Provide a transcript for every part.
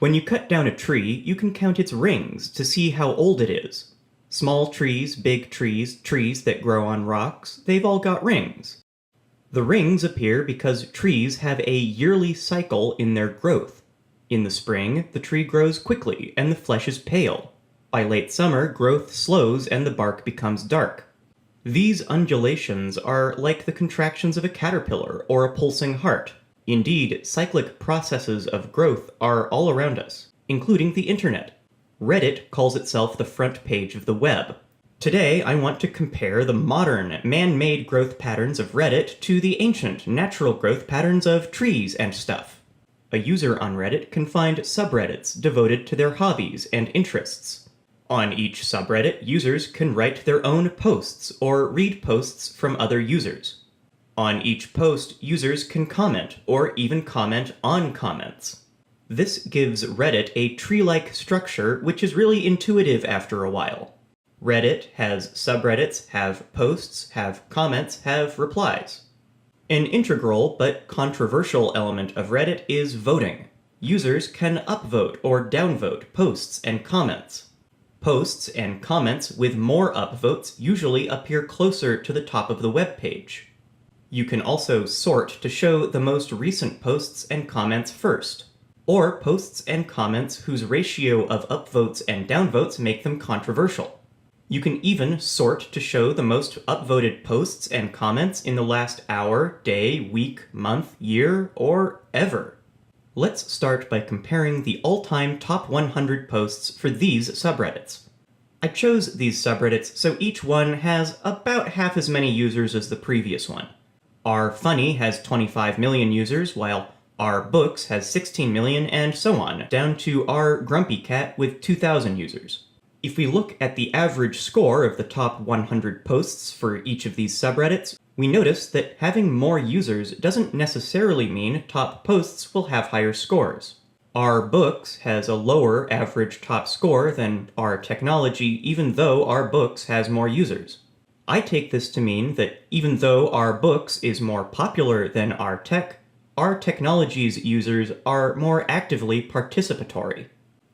When you cut down a tree, you can count its rings to see how old it is. Small trees, big trees, trees that grow on rocks, they've all got rings. The rings appear because trees have a yearly cycle in their growth. In the spring, the tree grows quickly and the flesh is pale. By late summer, growth slows and the bark becomes dark. These undulations are like the contractions of a caterpillar or a pulsing heart. Indeed, cyclic processes of growth are all around us, including the internet. Reddit calls itself the front page of the web. Today, I want to compare the modern, man-made growth patterns of Reddit to the ancient, natural growth patterns of trees and stuff. A user on Reddit can find subreddits devoted to their hobbies and interests. On each subreddit, users can write their own posts or read posts from other users. On each post, users can comment or even comment on comments. This gives Reddit a tree-like structure which is really intuitive after a while. Reddit has subreddits, have posts, have comments, have replies. An integral but controversial element of Reddit is voting. Users can upvote or downvote posts and comments. Posts and comments with more upvotes usually appear closer to the top of the web page. You can also sort to show the most recent posts and comments first, or posts and comments whose ratio of upvotes and downvotes make them controversial. You can even sort to show the most upvoted posts and comments in the last hour, day, week, month, year, or ever. Let's start by comparing the all-time top 100 posts for these subreddits. I chose these subreddits so each one has about half as many users as the previous one. R-Funny has 25 million users, while R-Books has 16 million, and so on, down to R-Grumpy Cat with 2,000 users. If we look at the average score of the top 100 posts for each of these subreddits, we notice that having more users doesn't necessarily mean top posts will have higher scores. R-Books has a lower average top score than R-Technology, even though R-Books has more users. I take this to mean that even though R-Books is more popular than R-Tech, R-Technology's users are more actively participatory.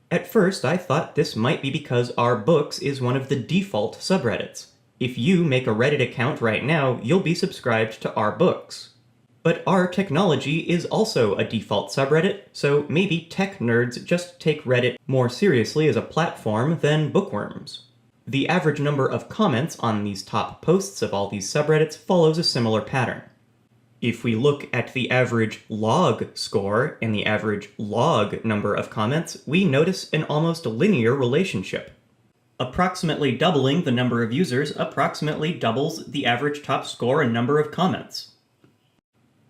At first, I thought this might be because R-Books is one of the default subreddits. If you make a Reddit account right now, you'll be subscribed to R-Books. But R-Technology is also a default subreddit, so maybe tech nerds just take Reddit more seriously as a platform than bookworms. The average number of comments on these top posts of all these subreddits follows a similar pattern. If we look at the average log score and the average log number of comments, we notice an almost linear relationship. Approximately doubling the number of users approximately doubles the average top score and number of comments.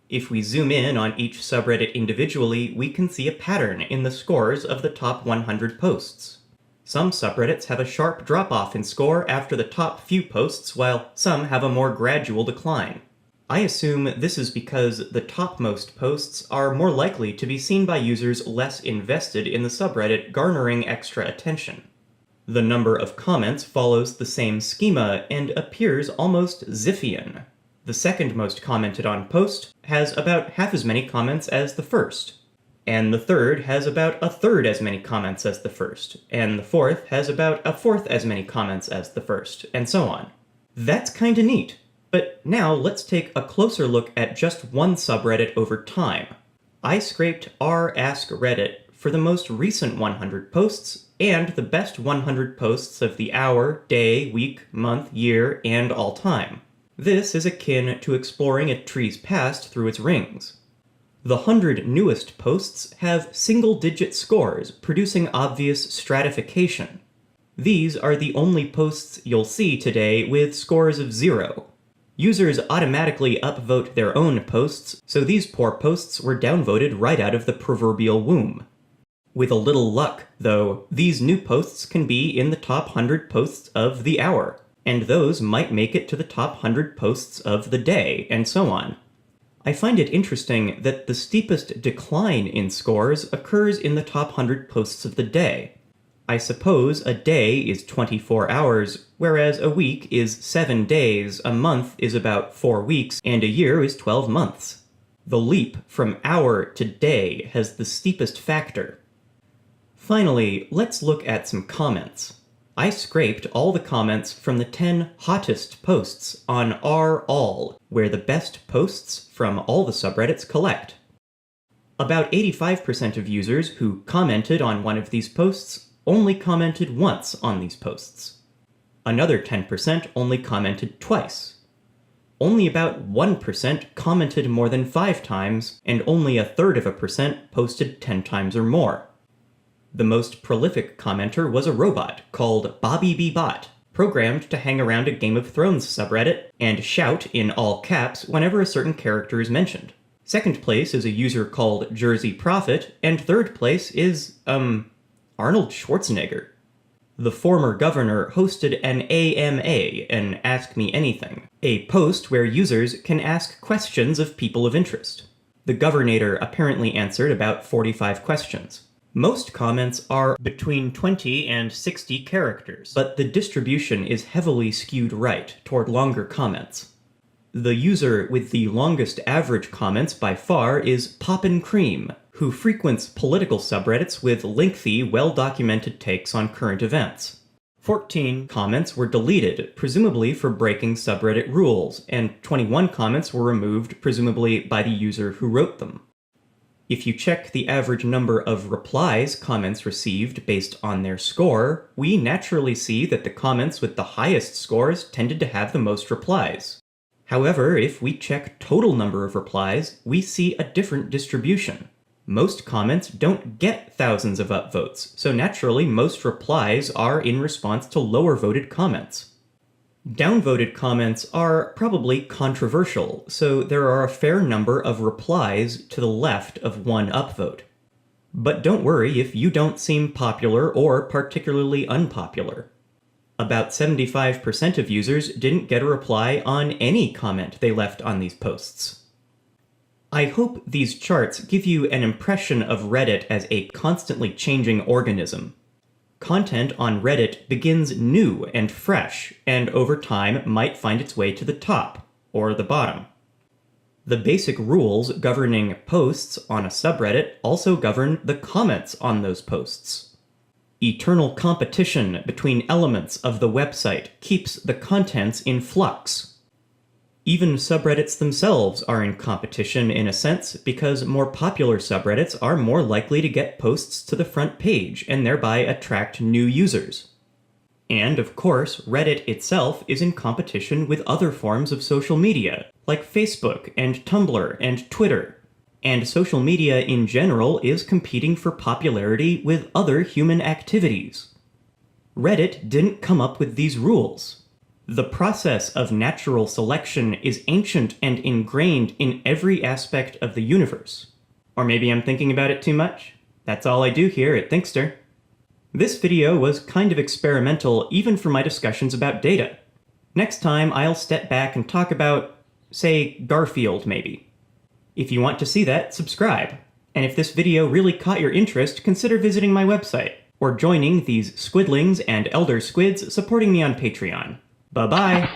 If we zoom in on each subreddit individually, we can see a pattern in the scores of the top 100 posts. Some subreddits have a sharp drop-off in score after the top few posts, while some have a more gradual decline. I assume this is because the topmost posts are more likely to be seen by users less invested in the subreddit, garnering extra attention. The number of comments follows the same schema and appears almost Zipfian. The second most commented on post has about half as many comments as the first, and the third has about a third as many comments as the first, and the fourth has about a fourth as many comments as the first, and so on. That's kinda neat. But now let's take a closer look at just one subreddit over time. I scraped r/askreddit for the most recent 100 posts and the best 100 posts of the hour, day, week, month, year, and all time. This is akin to exploring a tree's past through its rings. The 100 newest posts have single-digit scores, producing obvious stratification. These are the only posts you'll see today with scores of 0. Users automatically upvote their own posts, so these poor posts were downvoted right out of the proverbial womb. With a little luck, though, these new posts can be in the top 100 posts of the hour, and those might make it to the top 100 posts of the day, and so on. I find it interesting that the steepest decline in scores occurs in the top 100 posts of the day. I suppose a day is 24 hours, whereas a week is 7 days, a month is about 4 weeks, and a year is 12 months. The leap from hour to day has the steepest factor. Finally, let's look at some comments. I scraped all the comments from the 10 hottest posts on r/all, where the best posts from all the subreddits collect. About 85% of users who commented on one of these posts only commented once on these posts. Another 10% only commented twice. Only about 1% commented more than 5 times, and only 1/3% posted 10 times or more. The most prolific commenter was a robot called Bobby B. Bot, programmed to hang around a Game of Thrones subreddit and shout in all caps whenever a certain character is mentioned. Second place is a user called Jersey Prophet, and third place is, Arnold Schwarzenegger. The former governor hosted an AMA, an Ask Me Anything, a post where users can ask questions of people of interest. The governor apparently answered about 45 questions. Most comments are between 20 and 60 characters, but the distribution is heavily skewed right toward longer comments. The user with the longest average comments by far is Poppin' Cream, who frequents political subreddits with lengthy, well-documented takes on current events. 14 comments were deleted, presumably for breaking subreddit rules, and 21 comments were removed, presumably by the user who wrote them. If you check the average number of replies comments received based on their score, we naturally see that the comments with the highest scores tended to have the most replies. However, if we check total number of replies, we see a different distribution. Most comments don't get thousands of upvotes, so naturally most replies are in response to lower voted comments. Downvoted comments are probably controversial, so there are a fair number of replies to the left of one upvote. But don't worry if you don't seem popular or particularly unpopular. About 75% of users didn't get a reply on any comment they left on these posts. I hope these charts give you an impression of Reddit as a constantly changing organism. Content on Reddit begins new and fresh, and over time might find its way to the top, or the bottom. The basic rules governing posts on a subreddit also govern the comments on those posts. Eternal competition between elements of the website keeps the contents in flux. Even subreddits themselves are in competition in a sense because more popular subreddits are more likely to get posts to the front page and thereby attract new users. And of course, Reddit itself is in competition with other forms of social media, like Facebook and Tumblr and Twitter. And social media in general is competing for popularity with other human activities. Reddit didn't come up with these rules. The process of natural selection is ancient and ingrained in every aspect of the universe. Or maybe I'm thinking about it too much? That's all I do here at Thinkster. This video was kind of experimental even for my discussions about data. Next time I'll step back and talk about, say, Garfield maybe. If you want to see that, subscribe. And if this video really caught your interest, consider visiting my website, or joining these squidlings and elder squids supporting me on Patreon. Bye-bye!